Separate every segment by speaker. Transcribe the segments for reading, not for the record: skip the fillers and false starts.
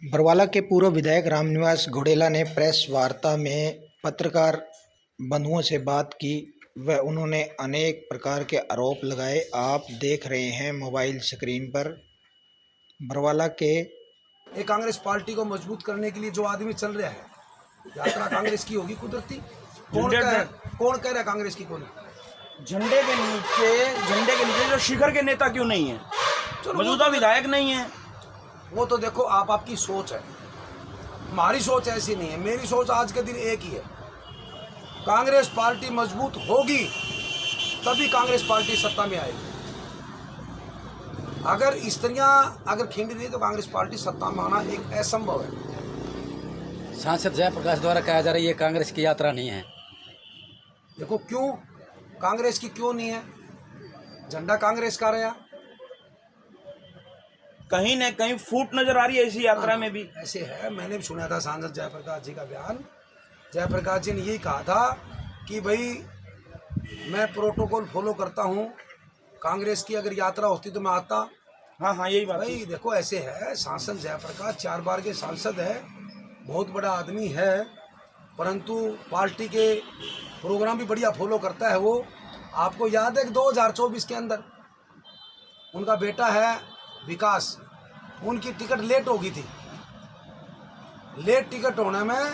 Speaker 1: बरवाला के पूर्व विधायक रामनिवास घोडेला ने प्रेस वार्ता में पत्रकार बंधुओं से बात की व उन्होंने अनेक प्रकार के आरोप लगाए। आप देख रहे हैं मोबाइल स्क्रीन पर बरवाला के
Speaker 2: एक कांग्रेस पार्टी को मजबूत करने के लिए जो आदमी चल रहा है, यात्रा कांग्रेस की होगी कुदरती। कौन कह रहा है कांग्रेस की? कौन?
Speaker 3: झंडे के नीचे जो शिखर के नेता क्यों नहीं है? मौजूदा विधायक नहीं है।
Speaker 2: वो तो देखो आपकी सोच है, हमारी सोच ऐसी नहीं है। मेरी सोच आज के दिन एक ही है, कांग्रेस पार्टी मजबूत होगी तभी कांग्रेस पार्टी सत्ता में आएगी। अगर स्त्रियां अगर खिंड रही तो कांग्रेस पार्टी सत्ता में आना एक असंभव है।
Speaker 4: सांसद जयप्रकाश द्वारा कहा जा रहा है ये कांग्रेस की यात्रा नहीं है।
Speaker 2: देखो क्यों कांग्रेस की क्यों नहीं है? झंडा कांग्रेस का रहा,
Speaker 3: कहीं न कहीं फूट नजर आ रही है इसी यात्रा में भी।
Speaker 2: ऐसे है, मैंने भी सुना था सांसद जयप्रकाश जी का बयान। जयप्रकाश जी ने यही कहा था कि भाई मैं प्रोटोकॉल फॉलो करता हूँ, कांग्रेस की अगर यात्रा होती तो मैं आता।
Speaker 3: हाँ यही बात।
Speaker 2: भाई देखो ऐसे है, सांसद जयप्रकाश 4 बार के सांसद है, बहुत बड़ा आदमी है, परंतु पार्टी के प्रोग्राम भी बढ़िया फॉलो करता है। वो आपको याद है कि 2024 के अंदर उनका बेटा है विकास, उनकी टिकट लेट हो गई थी। लेट टिकट होने में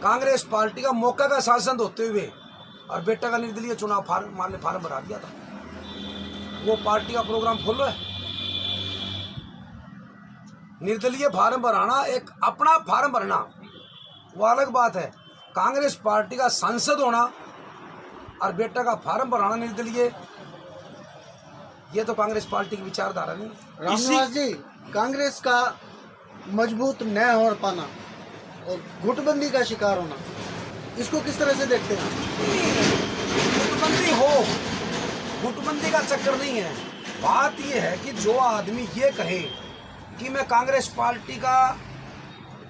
Speaker 2: कांग्रेस पार्टी का मौका का सांसद होते हुए और बेटा का निर्दलीय चुनाव फार्म भरा दिया था। वो पार्टी का प्रोग्राम फॉलो है। निर्दलीय फार्म भराना, एक अपना फार्म भरना वो अलग बात है। कांग्रेस पार्टी का सांसद होना और बेटा का फार्म भराना निर्दलीय, ये तो कांग्रेस पार्टी की विचारधारा नहीं।
Speaker 5: रामनिवास जी, कांग्रेस का मजबूत न हो पाना और गुटबंदी का शिकार होना, इसको किस तरह से देखते हैं?
Speaker 2: गुटबंदी हो, गुटबंदी का चक्कर नहीं है। बात यह है कि जो आदमी ये कहे कि मैं कांग्रेस पार्टी का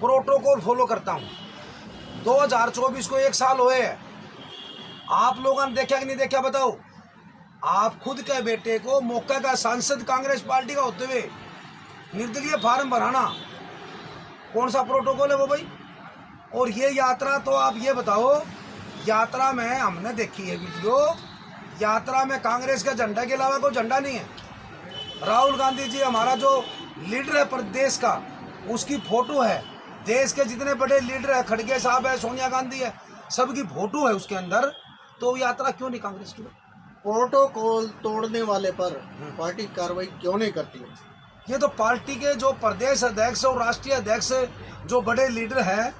Speaker 2: प्रोटोकॉल फॉलो करता हूँ, 2024 को 1 साल हुए हैं, आप लोगों ने देखा कि नहीं देखा बताओ? आप खुद के बेटे को मौका का सांसद कांग्रेस पार्टी का होते हुए निर्दलीय फार्म भराना कौन सा प्रोटोकॉल है वो भाई? और ये यात्रा तो आप ये बताओ, यात्रा में हमने देखी है वीडियो, यात्रा में कांग्रेस का झंडा के अलावा कोई झंडा नहीं है। राहुल गांधी जी हमारा जो लीडर है प्रदेश का, उसकी फोटो है। देश के जितने बड़े लीडर है, खड़गे साहब है, सोनिया गांधी है, सबकी फोटो है उसके अंदर। तो यात्रा क्यों नहीं कांग्रेस की?
Speaker 5: प्रोटोकॉल तोड़ने वाले पर पार्टी कार्रवाई क्यों नहीं करती है?
Speaker 2: ये तो पार्टी के जो प्रदेश अध्यक्ष और राष्ट्रीय अध्यक्ष जो बड़े लीडर हैं,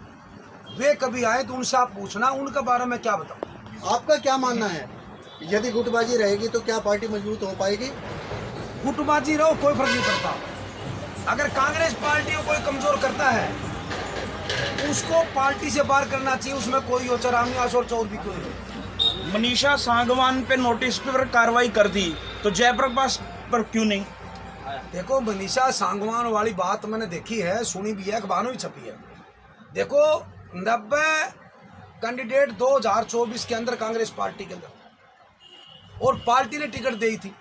Speaker 2: वे कभी आए तो उनसे आप पूछना, उनके बारे में क्या बताओ।
Speaker 5: आपका क्या मानना है, यदि गुटबाजी रहेगी तो क्या पार्टी मजबूत हो पाएगी?
Speaker 2: गुटबाजी रहो, कोई फर्क नहीं पड़ता। अगर कांग्रेस पार्टी को कोई कमजोर करता है, उसको पार्टी से बाहर करना चाहिए, उसमें कोई हो, रामनिवास और चौधरी कोई हो।
Speaker 3: मनीषा सांगवान पे नोटिस पर कार्रवाई कर दी तो जयप्रकाश पर क्यों नहीं?
Speaker 2: देखो मनीषा सांगवान वाली बात मैंने देखी है, सुनी भी है, अखबारों में छपी है। देखो 90 कैंडिडेट 2024 के अंदर कांग्रेस पार्टी के अंदर, और पार्टी ने टिकट दी थी,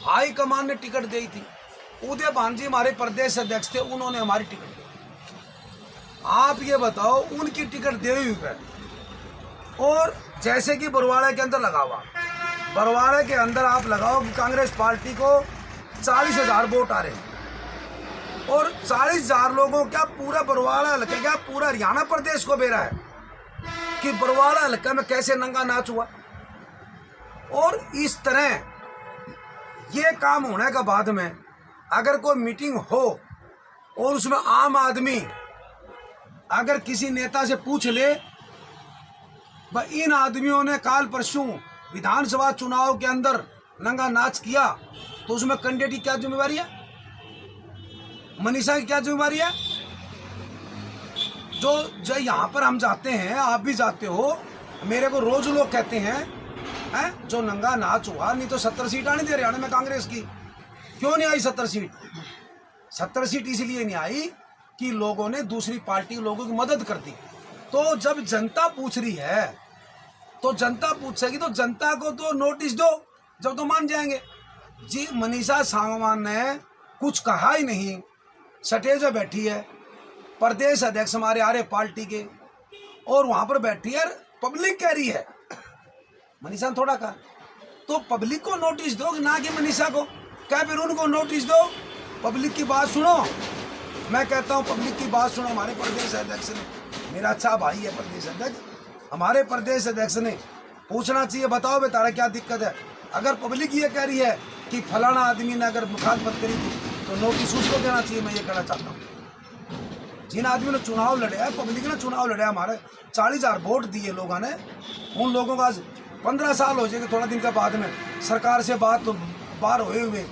Speaker 2: हाई कमान ने टिकट दी थी। उदय भान जी हमारे प्रदेश अध्यक्ष थे, उन्होंने हमारी टिकट दी। आप ये बताओ, उनकी टिकट दे हुई है। और जैसे कि बरवाड़ा के अंदर लगा हुआ, बरवाड़ा के अंदर आप लगाओ कि कांग्रेस पार्टी को 40,000 वोट आ रहे हैं, और 40,000 लोगों क्या पूरा बरवाड़ा हल्का, क्या पूरा हरियाणा प्रदेश को बेरा है कि बरवाड़ा हल्का में कैसे नंगा नाच हुआ। और इस तरह ये काम होने के बाद में अगर कोई मीटिंग हो और उसमें आम आदमी अगर किसी नेता से पूछ ले, भाई इन आदमियों ने काल परसों विधानसभा चुनाव के अंदर नंगा नाच किया, तो उसमें कैंडिडेट की क्या जिम्मेवारी है? मनीषा की क्या जिम्मेवारी है? जो यहाँ पर हम जाते हैं, आप भी जाते हो, मेरे को रोज लोग कहते हैं जो नंगा नाच हुआ, नहीं तो 70 सीट आनी थी हरियाणा में कांग्रेस की। क्यों नहीं आई 70 सीट? 70 सीट इसलिए नहीं आई कि लोगों ने दूसरी पार्टी लोगों की मदद कर दी। तो जब जनता पूछ रही है तो जनता पूछेगी, तो जनता को तो नोटिस दो, जब तो मान जाएंगे। जी मनीषा सांगवान ने कुछ कहा ही नहीं, स्टेज पे बैठी है, प्रदेश अध्यक्ष हमारे आ रहे पार्टी के, और वहां पर बैठी है पब्लिक कह रही है, मनीषा ने थोड़ा कहा, तो पब्लिक को नोटिस दो ना कि मनीषा को, क्या फिर उनको नोटिस दो, पब्लिक की बात सुनो। मैं कहता हूं पब्लिक की बात सुनो। हमारे प्रदेश अध्यक्ष ने, मेरा अच्छा भाई है प्रदेश अध्यक्ष, हमारे प्रदेश अध्यक्ष ने पूछना चाहिए, बताओ बेटा क्या दिक्कत है। अगर पब्लिक ये कह रही है कि फलाना आदमी ने अगर मुखालफत करी थी तो नोटिस उसको देना चाहिए। मैं ये कहना चाहता हूँ, जिन आदमियों ने चुनाव लड़े है, पब्लिक ने चुनाव लड़े, हमारे 40,000 वोट दिए लोगों ने, उन लोगों का 15 साल हो जाएंगे थोड़ा दिन के बाद में सरकार से बात तो बाहर हुए हुए,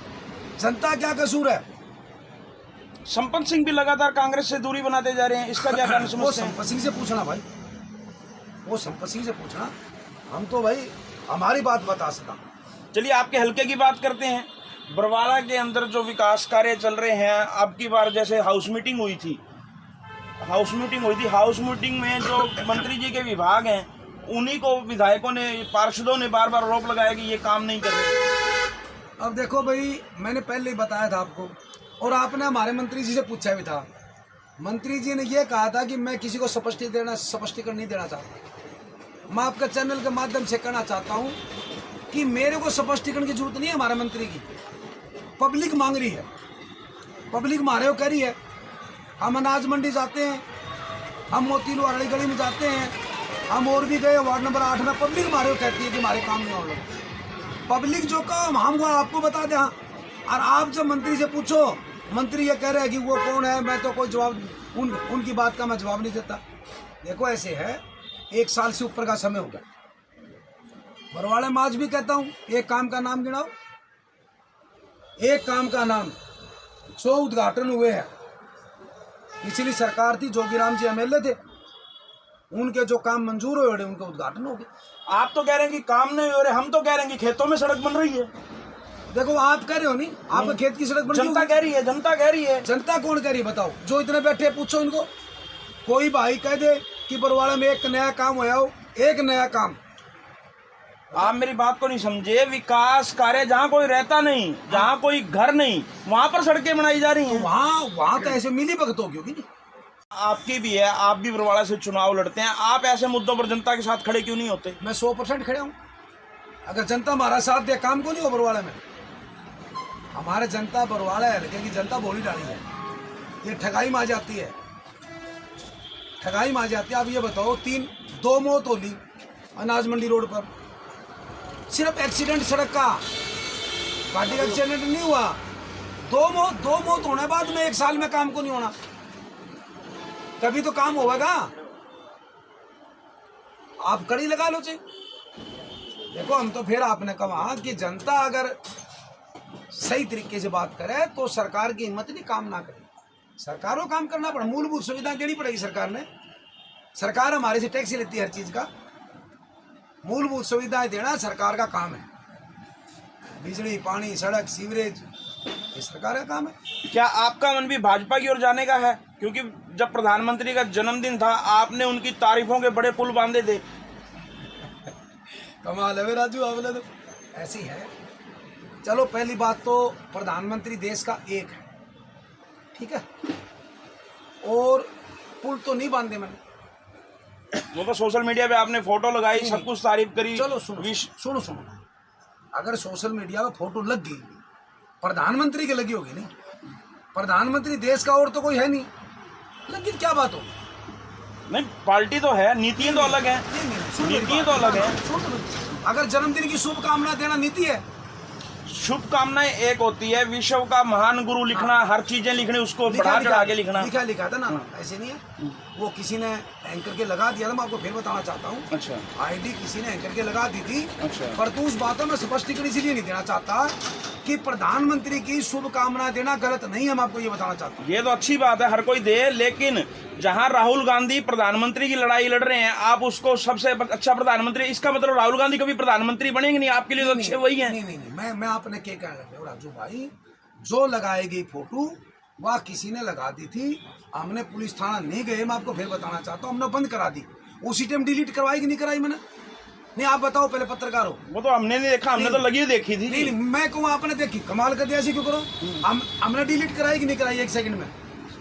Speaker 2: जनता क्या कसूर है।
Speaker 3: संपत सिंह भी लगातार कांग्रेस से दूरी बनाते जा रहे हैं, इसका क्या कारण
Speaker 2: वो
Speaker 3: समझते हैं?
Speaker 2: संपत सिंह से पूछना भाई, वो संपत सिंह से पूछना, हम तो भाई हमारी बात बता सका।
Speaker 3: चलिए आपके हल्के की बात करते हैं। बरवाला के अंदर जो विकास कार्य चल रहे हैं, अब की बार जैसे हाउस मीटिंग हुई थी, हाउस मीटिंग में जो मंत्री जी के विभाग हैं, उन्हीं को विधायकों ने, पार्षदों ने बार बार आरोप लगाया कि ये काम नहीं कर रहे।
Speaker 2: अब देखो भाई, मैंने पहले ही बताया था आपको, और आपने हमारे मंत्री जी से पूछा भी था। मंत्री जी ने यह कहा था कि मैं किसी को स्पष्टीकरण नहीं देना चाहता। मैं आपका चैनल के माध्यम से कहना चाहता हूं कि मेरे को स्पष्टीकरण की जरूरत नहीं है हमारे मंत्री की। पब्लिक मांग रही है, पब्लिक मारे कह रही है। हम अनाज मंडी जाते हैं, हम मोतीलू अरड़ी गली में जाते हैं, हम और भी गए वार्ड नंबर 8 में, पब्लिक मारे कहती है कि हमारे काम नहीं हो रहे। पब्लिक जो काम हम वो आपको बता दें। और आप जब मंत्री से पूछो, मंत्री ये कह रहे हैं कि वो कौन है, मैं तो कोई जवाब उनकी बात का मैं जवाब नहीं देता। देखो ऐसे है, 1 साल से ऊपर का समय हो गया। बरवाड़े में आज भी कहता हूँ, एक काम का नाम गिनाओ, एक काम का नाम। 100 उद्घाटन हुए हैं। पिछली सरकार थी, जोगीराम जी एमएलए थे, उनके जो काम मंजूर हुए उनके उद्घाटन हो गए।
Speaker 3: आप तो कह रहे हैं कि काम नहीं हो रहे, हम तो कह रहे हैं कि खेतों में सड़क बन रही है।
Speaker 2: देखो आप कह रहे हो नहीं, आपके खेत की सड़क बन रही
Speaker 3: जनता कह रही है, जनता कह रही है।
Speaker 2: जनता कौन कह रही है बताओ? जो इतने बैठे पूछो इनको। कोई भाई कह दे कि बरवाड़ा में एक नया काम हुआ हो, एक नया काम।
Speaker 3: आप मेरी बात को नहीं समझे। विकास कार्य जहाँ कोई रहता नहीं, जहाँ कोई घर नहीं, वहां पर सड़कें बनाई जा रही हैं।
Speaker 2: वहाँ तो ऐसे मिली भगत होगी नहीं।
Speaker 3: आपकी भी है, आप भी बरवाड़ा से चुनाव लड़ते हैं, आप ऐसे मुद्दों पर जनता के साथ खड़े क्यों नहीं होते?
Speaker 2: मैं 100% खड़ा हूँ। अगर जनता हमारा साथ दे, काम को नहीं हो बरवाड़ा में। हमारे जनता बरवाड़ा हल्के की जनता बोली डाली है, ये ठगाई में आ जाती है, ठगाई में आ जाती है। आप ये बताओ, 2 मौत होली अनाज मंडी रोड पर, सिर्फ एक्सीडेंट सड़क का, गाड़ी का एक्सीडेंट नहीं हुआ। 2 मौत होने बाद में 1 साल में काम को नहीं होना, तभी तो काम होगा। आप कड़ी लगा लो चाहिए। देखो हम तो फिर आपने कहा कि जनता अगर सही तरीके से बात करे तो सरकार की हिम्मत नहीं काम ना करे। सरकार को काम करना पड़े, मूलभूत सुविधाएं देनी पड़ेगी सरकार ने। सरकार हमारे से टैक्स लेती है हर चीज का, मूलभूत सुविधाएं देना सरकार का काम है। बिजली, पानी, सड़क, सीवरेज, ये सरकार का काम है।
Speaker 3: क्या आपका मन भी भाजपा की ओर जाने का है? क्योंकि जब प्रधानमंत्री का जन्मदिन था, आपने उनकी तारीफों के बड़े पुल बांधे थे।
Speaker 2: कमाल है राजू, आपने तो ऐसी है। चलो पहली बात तो प्रधानमंत्री देश का एक है, ठीक है, और पुल तो नहीं बांधे मैंने।
Speaker 3: वो तो सोशल मीडिया पे आपने फोटो लगाई, सब कुछ तारीफ करी।
Speaker 2: चलो सुनो, अगर सोशल मीडिया पे फोटो लग गई, प्रधानमंत्री की लगी होगी नहीं, प्रधानमंत्री देश का और तो कोई है नहीं, लगी क्या बात हो?
Speaker 3: नहीं, पार्टी तो है, नीतियां तो अलग है, नीतियां तो अलग है।
Speaker 2: अगर जन्मदिन की शुभकामना देना नीति है?
Speaker 3: शुभकामनाएं एक होती है, विश्व का महान गुरु लिखना, हर चीजें लिखनी, उसको बढ़ा चढ़ा के लिखना।
Speaker 2: लिखा था ना, ऐसे नहीं है। वो किसी ने एंकर के लगा दिया था, मैं आपको फिर बताना चाहता हूँ।
Speaker 3: अच्छा,
Speaker 2: आईडी किसी ने एंकर के लगा दी थी।
Speaker 3: अच्छा।
Speaker 2: पर तो उस बातों में स्पष्टीकरण इसलिए नहीं देना चाहता कि प्रधानमंत्री की शुभकामना देना गलत नहीं है। मैं आपको ये बताना चाहता हूँ।
Speaker 3: ये तो अच्छी बात है, हर कोई दे, लेकिन जहां राहुल गांधी प्रधानमंत्री की लड़ाई लड़ रहे हैं, आप उसको सबसे अच्छा प्रधानमंत्री, इसका मतलब राहुल गांधी कभी प्रधानमंत्री बनेंगे नहीं? आपके लिए तो अच्छे वही है।
Speaker 2: नहीं, मैं आपने क्या कहने लगे राजू भाई, जो लगाई गई फोटो वह किसी ने लगा दी थी, हमने पुलिस थाना नहीं गए। मैं आपको फिर बताना चाहता हूँ, हमने बंद करा दी। उसी टाइम डिलीट करवाई कि नहीं कराई मैंने? नहीं, आप बताओ, पहले पत्रकार हो।
Speaker 3: वो तो हमने नहीं देखा, हमने तो लगी देखी थी।
Speaker 2: नहीं, मैं कहूँ आपने देखी, कमाल कर दिया। ऐसी क्यों करो? हमने डिलीट कराई कि नहीं कराई 1 सेकंड में?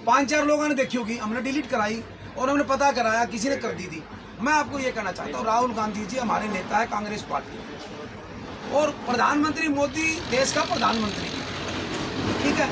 Speaker 2: 5-4 लोगों ने देखी होगी, हमने डिलीट कराई और हमने पता कराया किसी ने कर दी थी। मैं आपको ये कहना चाहता हूँ, राहुल गांधी जी हमारे नेता है कांग्रेस पार्टी और प्रधानमंत्री मोदी देश का प्रधानमंत्री, ठीक है।